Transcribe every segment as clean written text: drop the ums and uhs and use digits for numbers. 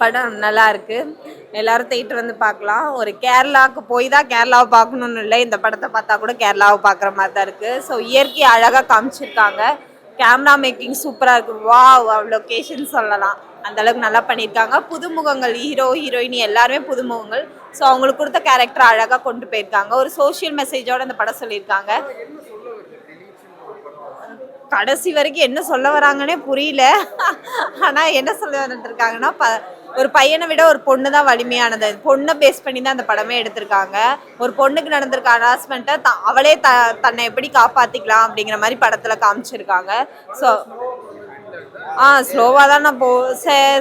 படம் நல்லா இருக்கு. எல்லாரும் தேட்டர் வந்து பார்க்கலாம். ஒரு கேரளாவுக்கு போய் தான் கேரளாவை பார்க்கணும்னு இல்லை, இந்த படத்தை பார்த்தா கூட கேரளாவை பார்க்குற மாதிரி தான் இருக்கு. ஸோ இயற்கை அழகாக காமிச்சிருக்காங்க. கேமரா மேக்கிங் சூப்பராக இருக்கு. வாவ் லொக்கேஷன் சொல்லலாம். அந்த அளவுக்கு நல்லா பண்ணியிருக்காங்க. புதுமுகங்கள் ஹீரோ ஹீரோயினி எல்லாருமே புதுமுகங்கள். ஸோ அவங்களுக்கு கொடுத்த கேரக்டர் அழகாக கொண்டு போயிருக்காங்க. ஒரு சோஷியல் மெசேஜோட இந்த படம் சொல்லியிருக்காங்க. கடைசி வரைக்கும் என்ன சொல்ல வராங்கன்னே புரியல. ஆனால் என்ன சொல்ல வந்துருக்காங்கன்னா, ஒரு பையனை விட ஒரு பொண்ணு தான் வலிமையானது. பொண்ணை பேஸ் பண்ணி தான் அந்த படமே எடுத்திருக்காங்க. ஒரு பொண்ணுக்கு நடந்திருக்க ஹராஸ்மெண்ட்டை அவளே தன்னை எப்படி காப்பாற்றிக்கலாம் அப்படிங்கிற மாதிரி படத்தில் காமிச்சிருக்காங்க. ஸோ ஸ்லோவாக தான் நான்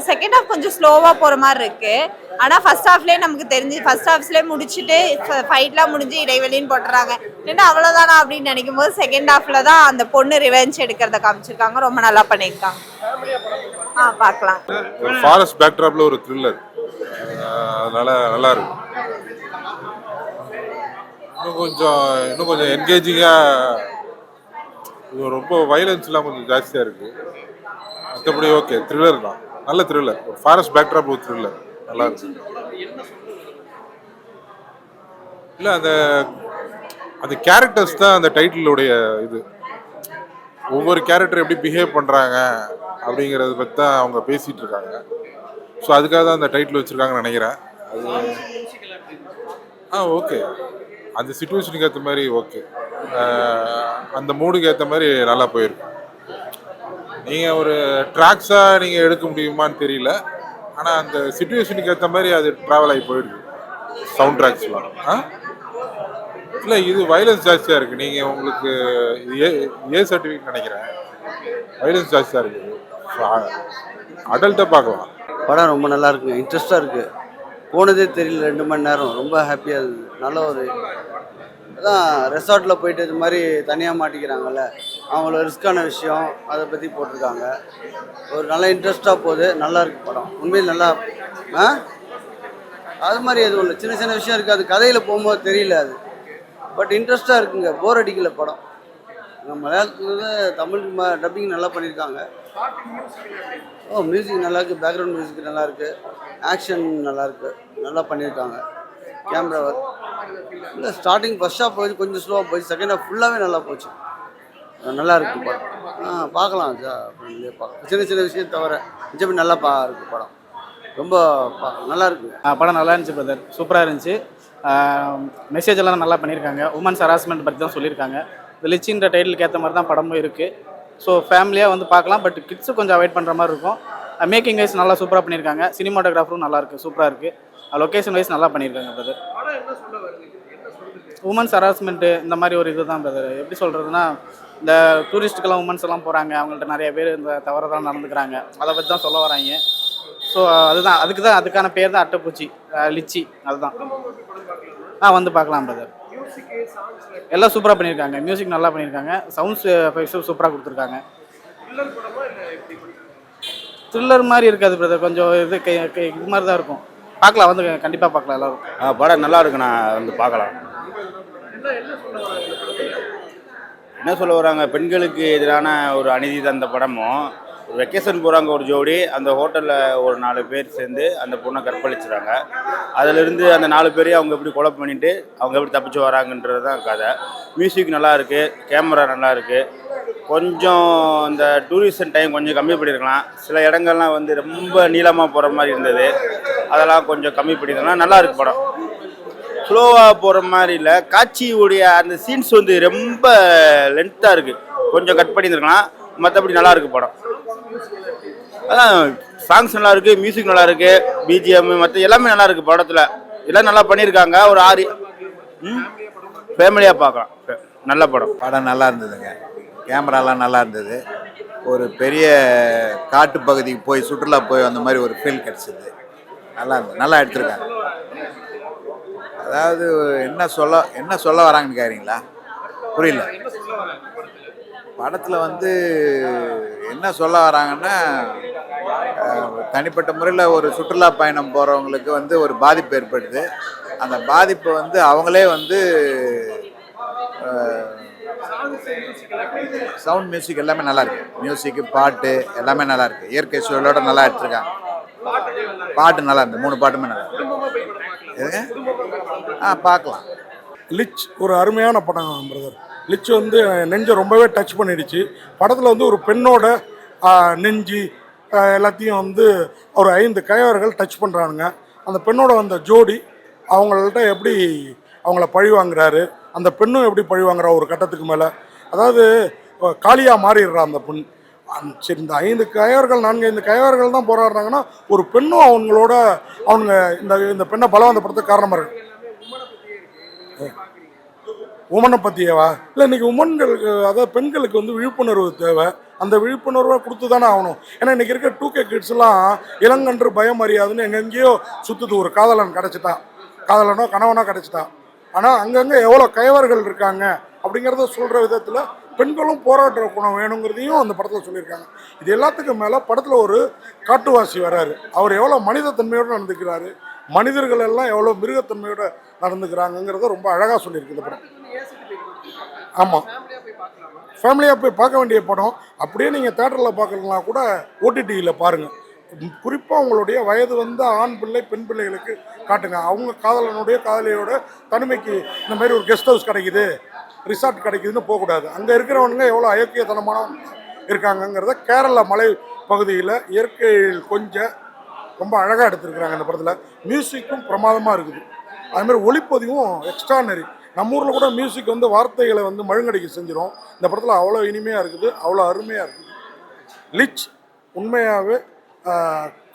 செகண்ட் ஹாஃப் கொஞ்சம் ஸ்லோவாக போகிற மாதிரி இருக்குது. ஆனால் ஃபர்ஸ்ட் ஹாஃப்லேயே நமக்கு தெரிஞ்சு ஃபர்ஸ்ட் ஹாஃப்ஸ்லேயே முடிச்சுட்டு ஃபைட்லாம் முடிஞ்சு இடைவெளின்னு போட்டுறாங்க. ஏன்னா அவ்வளோதானா அப்படின்னு நினைக்கும் போது செகண்ட் ஹாஃபில் தான் அந்த பொண்ணு ரிவெஞ்ச் எடுக்கிறத காமிச்சிருக்காங்க. ரொம்ப நல்லா பண்ணியிருக்காங்க. பார்க்கலாம். ஒரு ஃபாரஸ்ட் பேக்ட்ராப்ல ஒரு த்ரில்லர், அதனால நல்லா இருக்கு. இன்னும் கொஞ்சம் என்கேஜிங்காக, ரொம்ப வயலன்ஸ்லாம் கொஞ்சம் ஜாஸ்தியாக இருக்கு. மற்றபடி ஓகே, த்ரில்லர் தான், நல்ல த்ரில்லர். ஒரு ஃபாரஸ்ட் பேக்ட்ராப் ஒரு த்ரில்லர் நல்லா இருக்கு. இல்லை, அந்த கேரக்டர்ஸ் தான் அந்த டைட்டிலுடைய இது. ஒவ்வொரு கேரக்டர் எப்படி பிஹேவ் பண்ணுறாங்க அப்படிங்கிறத பற்றி தான் அவங்க பேசிகிட்டு இருக்காங்க. ஸோ அதுக்காக தான் அந்த டைட்டில் வச்சுருக்காங்கன்னு நினைக்கிறேன். அது ஓகே, அந்த சிச்சுவேஷனுக்கு ஏற்ற மாதிரி ஓகே, அந்த மூடுக்கு ஏற்ற மாதிரி நல்லா போயிருக்கு. நீங்கள் ஒரு ட்ராக்ஸாக நீங்கள் எடுக்க முடியுமான்னு தெரியல, ஆனால் அந்த சிச்சுவேஷனுக்கு ஏற்ற மாதிரி அது ட்ராவல் ஆகி போயிடுது. சவுண்ட் ட்ராக்ஸ்லாம் இல்லை, இது வயலன்ஸ் ஜாஸ்தியாக இருக்குது. நீங்கள் உங்களுக்கு ஏ சர்டிஃபிகேட் நினைக்கிறேன், வயலன்ஸ் ஜாஸ்தியாக இருக்குது. ஸோ அடல்ட்டாக பார்க்கலாம். படம் ரொம்ப நல்லா இருக்குங்க, இன்ட்ரெஸ்டாக இருக்குது. போனதே தெரியல, 2 மணி நேரம் ரொம்ப ஹாப்பியாக இருந்தது. நல்ல ஒரு அதான் ரெசார்ட்டில் போயிட்டு இது மாதிரி தனியாக மாட்டிக்கிறாங்கல்ல, அவங்கள ரிஸ்க்கான விஷயம் அதை பற்றி போட்டிருக்காங்க. ஒரு நல்ல இன்ட்ரெஸ்டாக போகுது, நல்லா இருக்குது படம். உண்மையில் நல்லா அது மாதிரி எதுவும் இல்லை, சின்ன சின்ன விஷயம் இருக்குது, அது கதையில் போகும்போது தெரியல அது. பட் இன்ட்ரெஸ்டாக இருக்குங்க, போர் அடிக்கல படம். மலையாளத்துல தமிழுக்கு டப்பிங் நல்லா பண்ணியிருக்காங்க. மியூசிக் நல்லா இருக்குது, பேக்ரவுண்ட் மியூசிக் நல்லா இருக்குது, ஆக்ஷன் நல்லா இருக்குது, நல்லா பண்ணியிருக்காங்க. கேமரா ஒர்க் இல்லை, ஸ்டார்டிங் ஃபர்ஸ்ட் ஹாஃப் போய் கொஞ்சம் ஸ்லோவாக போச்சு, செகண்ட் ஹாஃப் ஃபுல்லாகவே நல்லா போச்சு. நல்லா இருக்குது படம். பார்க்கலாம் பார்க்கலாம், சின்ன சின்ன விஷயம் தவிர மிச்சப்படி நல்லா இருக்குது படம். ரொம்ப நல்லா இருக்குது. படம் நல்லா இருந்துச்சு பிரதர், சூப்பராக இருந்துச்சு. மெசேஜ் எல்லாம் நல்லா பண்ணியிருக்காங்க. உமன்ஸ் ஹராஸ்மெண்ட் பற்றி தான் சொல்லியிருக்காங்க. இந்த லிச்சின்ற டைட்டிலுக்கு ஏற்ற மாதிரி தான் படமும் இருக்குது. ஸோ ஃபேமிலியாக வந்து பார்க்கலாம், பட் கிட்ஸு கொஞ்சம் அவாய்ட் பண்ணுற மாதிரி இருக்கும். மேக்கிங் வைஸ் நல்லா சூப்பராக பண்ணியிருக்காங்க. சினிமாட்டோகிராஃபரும் நல்லா இருக்குது, சூப்பராக இருக்குது. லொக்கேஷன் வைஸ் நல்லா பண்ணியிருக்காங்க பிரதர். உமன்ஸ் ஹராஸ்மெண்ட்டு இந்த மாதிரி ஒரு இது தான் பிரதர். எப்படி சொல்கிறதுனா, இந்த டூரிஸ்ட்டுக்கெல்லாம் உமன்ஸ் எல்லாம் போகிறாங்க, அவங்கள்ட்ட நிறைய பேர் இந்த தவறுதான் நடந்துக்கிறாங்க, அதை பற்றி தான் சொல்ல வராங்க. ஸோ அதுதான், அதுக்கான பேர் தான் அட்டைப்பூச்சி, லிச்சி, அதுதான். வந்து பார்க்கலாம் பிரதர். எல்லாம் சூப்பராக பண்ணியிருக்காங்க, மியூசிக் நல்லா பண்ணியிருக்காங்க, சவுண்ட்ஸ் எஃபெக்ட்ஸும் சூப்பராக கொடுத்துருக்காங்க. த்ரில்லர் மாதிரி இருக்காது பிரதர், கொஞ்சம் இது மாதிரி தான் இருக்கும். பார்க்கலாம், வந்து கண்டிப்பாக பார்க்கலாம் எல்லோரும். படம் நல்லா இருக்குண்ணா, வந்து பார்க்கலாம். என்ன சொல்ல வராங்க, பெண்களுக்கு எதிரான ஒரு அநீதி தான் இந்த படமும். ஒரு வெக்கேஷன் போகிறாங்க ஒரு ஜோடி, அந்த ஹோட்டலில் ஒரு 4 பேர் சேர்ந்து அந்த பொண்ணை கற்பழிச்சுறாங்க. அதிலிருந்து அந்த 4 பேரையும் அவங்க எப்படி கொலை பண்ணிவிட்டு அவங்க எப்படி தப்பிச்சு வராங்கன்றது தான் கதை. மியூசிக் நல்லா இருக்குது, கேமரா நல்லா இருக்குது. கொஞ்சம் இந்த டூரிசம் டைம் கொஞ்சம் கம்மி பண்ணியிருக்கலாம். சில இடங்கள்லாம் வந்து ரொம்ப நீளமாக போகிற மாதிரி இருந்தது, அதெல்லாம் கொஞ்சம் கம்மி பண்ணியிருக்கலாம். நல்லா இருக்குது படம். ஸ்லோவாக போகிற மாதிரி இல்லை, காட்சியுடைய அந்த சீன்ஸ் வந்து ரொம்ப லென்த்தாக இருக்குது, கொஞ்சம் கட் பண்ணியிருக்கலாம். மற்றபடி நல்லா இருக்குது படம். அதான் சாங்ஸ் நல்லா இருக்குது, மியூசிக் நல்லா இருக்குது, பிஜிஎம் மற்ற எல்லாமே நல்லா இருக்குது படத்தில். எல்லாம் நல்லா பண்ணியிருக்காங்க. ஒரு 6 ஃபேமிலியாக பார்க்கலாம், நல்ல படம். படம் நல்லா இருந்ததுங்க, கேமராலாம் நல்லா இருந்தது. ஒரு பெரிய காட்டு பகுதிக்கு போய் சுற்றுலா போய் அந்த மாதிரி ஒரு ஃபீல் கிடச்சிது. நல்லா இருந்தது, நல்லா எடுத்திருக்காங்க. அதாவது என்ன சொல்ல வராங்கன்னு கேட்குறீங்களா? புரியல. படத்தில் வந்து என்ன சொல்ல வராங்கன்னா, தனிப்பட்ட முறையில் ஒரு சுற்றுலா பயணம் போகிறவங்களுக்கு வந்து ஒரு பாதிப்பு ஏற்படுது. அந்த பாதிப்பை வந்து அவங்களே வந்து சவுண்ட் மியூசிக் எல்லாமே நல்லா இருக்கு, மியூசிக்கு பாட்டு எல்லாமே நல்லா இருக்கு, இயற்கை சூழலோட நல்லா எடுத்துருக்காங்க. பாட்டு நல்லா இருந்தது, 3 பாட்டுமே நல்லா இருந்தது. பார்க்கலாம். லிச் ஒரு அருமையான படம் பிரதர். லிச் வந்து நெஞ்சை ரொம்பவே டச் பண்ணிடுச்சு. படத்தில் வந்து ஒரு பெண்ணோட நெஞ்சு எல்லாத்தையும் வந்து ஒரு 5 கயவர்கள் டச் பண்ணுறானுங்க. அந்த பெண்ணோட வந்த ஜோடி அவங்கள்ட்ட எப்படி அவங்கள பழி வாங்குறாரு, அந்த பெண்ணும் எப்படி பழி வாங்குறா ஒரு கட்டத்துக்கு மேலே. அதாவது காளியாக மாறிடுறா அந்த பெண். சரி, இந்த 5 கயவர்கள் 4-5 கயவர்கள் தான் போராடுறாங்கன்னா ஒரு பெண்ணும் அவங்களோட அவங்க இந்த பெண்ணை பலவந்தப்படுத்த காரணமாக இருக்கு. உமனை பற்றியவா இல்லை, இன்றைக்கி உமன்களுக்கு அதாவது பெண்களுக்கு வந்து விழிப்புணர்வு தேவை. அந்த விழிப்புணர்வை கொடுத்து தானே ஆகணும். ஏன்னா இன்றைக்கி இருக்க 2K கிட்ஸ்லாம் இளங்கன்று பயம் அறியாதுன்னு எங்கெங்கேயோ சுற்றுது. ஒரு காதலன் கிடச்சிட்டான், காதலனோ கணவனோ கிடச்சிட்டான். ஆனால் அங்கங்கே எவ்வளோ கயவர்கள் இருக்காங்க அப்படிங்கிறத சொல்கிற விதத்தில் பெண்களும் போராட்ட குணம் வேணுங்கிறதையும் அந்த படத்தில் சொல்லியிருக்காங்க. இது எல்லாத்துக்கும் மேலே படத்தில் ஒரு காட்டுவாசி வராரு. அவர் எவ்வளோ மனிதத்தன்மையோடு நடந்துக்கிறாரு, மனிதர்கள் எல்லாம் எவ்வளோ மிருகத்தன்மையோடு நடந்துக்கிறாங்கங்கிறத ரொம்ப அழகாக சொல்லியிருக்கு இந்த படம். ஆமாம், ஃபேமிலியாக போய் பார்க்க வேண்டிய படம். அப்படியே நீங்கள் தேட்டரில் பார்க்கலாம் கூட OTTயில் பாருங்கள். குறிப்பாக உங்களுடைய வயது வந்த ஆண் பிள்ளை பெண் பிள்ளைகளுக்கு காட்டுங்க. அவங்க காதலனுடைய காதலியோட தனிமைக்கு இந்த மாதிரி ஒரு கெஸ்ட் ஹவுஸ் கிடைக்குது, ரிசார்ட் கிடைக்குதுன்னு போகக்கூடாது. அங்கே இருக்கிறவனுங்க எவ்வளோ அயோக்கியத்தனமான இருக்காங்கங்கிறத கேரளா மலை பகுதியில் இயற்கையில் கொஞ்சம் ரொம்ப அழகாக எடுத்துருக்குறாங்க இந்த படத்தில். மியூசிக்கும் பிரமாதமாக இருக்குது. அதுமாதிரி ஒளிப்பதிவும் எக்ஸ்ட்ரானரி. நம்ம ஊரில் கூட மியூசிக் வந்து வார்த்தைகளை வந்து மழுங்கடிக்க செஞ்சிடும். இந்த படத்தில் அவ்வளோ இனிமையாக இருக்குது, அவ்வளோ அருமையாக இருக்குது. லிச் உண்மையாகவே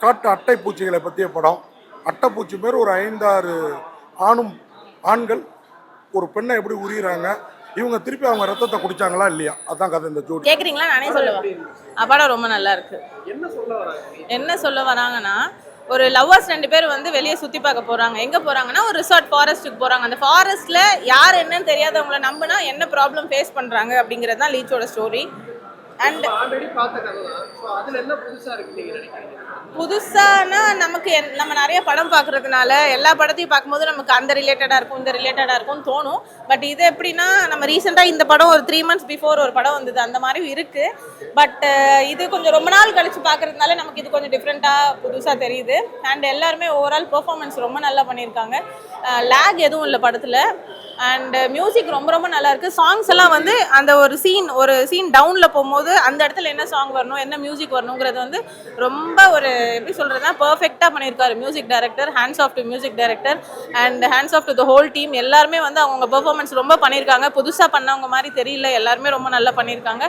காட்டு அட்டை பூச்சிகளை பற்றிய படம். அட்டைப்பூச்சி பேர் ஒரு 5-6 ஆண்கள் ஒரு பெண்ணை எப்படி உரிகிறாங்க, இவங்க திருப்பி அவங்க ரத்தத்தை குடிச்சாங்களா இல்லையா, அதான் கதை. இந்த ஜோடி கேட்குறீங்களா? நானே சொல்லுவேன். படம் ரொம்ப நல்லா இருக்கு. என்ன சொல்ல வராங்கன்னா, ஒரு லவ்வர்ஸ் 2 பேர் வந்து வெளியே சுற்றி பார்க்க போகிறாங்க. எங்கே போகிறாங்கன்னா ஒரு ரிசார்ட் ஃபாரஸ்ட்டுக்கு போகிறாங்க. அந்த ஃபாரஸ்ட்டில் யார் என்னன்னு தெரியாதவங்களை நம்பினா என்ன ப்ராப்ளம் ஃபேஸ் பண்ணுறாங்க அப்படிங்கிறது தான் லீச்சோட ஸ்டோரி. அண்ட் புதுசானா நமக்கு நம்ம நிறைய படம் பார்க்குறதுனால எல்லா படத்தையும் பார்க்கும்போது நமக்கு அந்த ரிலேட்டடாக இருக்கும் இந்த ரிலேட்டடாக இருக்கும்னு தோணும். பட் இது எப்படின்னா, நம்ம ரீசெண்டாக இந்த படம் ஒரு 3 months பிஃபோர் ஒரு படம் வந்தது, அந்த மாதிரி இருக்குது. பட் இது கொஞ்சம் ரொம்ப நாள் கழித்து பார்க்குறதுனால நமக்கு இது கொஞ்சம் டிஃப்ரெண்ட்டாக புதுசாக தெரியுது. அண்ட் எல்லாருமே ஓவரால் பெர்ஃபார்மன்ஸ் ரொம்ப நல்லா பண்ணியிருக்காங்க. லேக் எதுவும் இல்லை படத்தில். அண்ட் மியூசிக் ரொம்ப ரொம்ப நல்லா இருக்குது. சாங்ஸ் எல்லாம் வந்து அந்த ஒரு சீன் டவுனில் போகும்போது அந்த இடத்துல என்ன சாங் வரணும், என்ன மியூசிக் வரணுங்கிறது வந்து ரொம்ப ஒரு எப்படி சொல்கிறதுனா பர்ஃபெக்டாக பண்ணியிருக்காரு music director. Hands off to music director and hands off to the whole team. எல்லாருமே வந்து அவங்க பெர்ஃபார்மன்ஸ் ரொம்ப பண்ணியிருக்காங்க. புதுசாக பண்ணவங்க மாதிரி தெரியல, எல்லாருமே ரொம்ப நல்லா பண்ணியிருக்காங்க.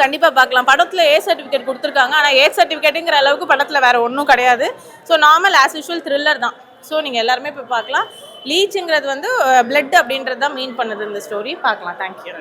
கண்டிப்பாக பார்க்கலாம். படத்தில் A சர்டிஃபிகேட் கொடுத்துருக்காங்க. ஆனால் A சர்டிஃபிகேட்டுங்கிற அளவுக்கு படத்தில் வேறு ஒன்றும் கிடையாது. So normal as usual thriller தான். ஸோ நீங்கள் எல்லாருமே போய் பார்க்கலாம். லீச்சுங்கிறது வந்து பிளட் அப்படின்றது தான் மீன் பண்ணுது இந்த ஸ்டோரி. பார்க்கலாம். தேங்க்யூ.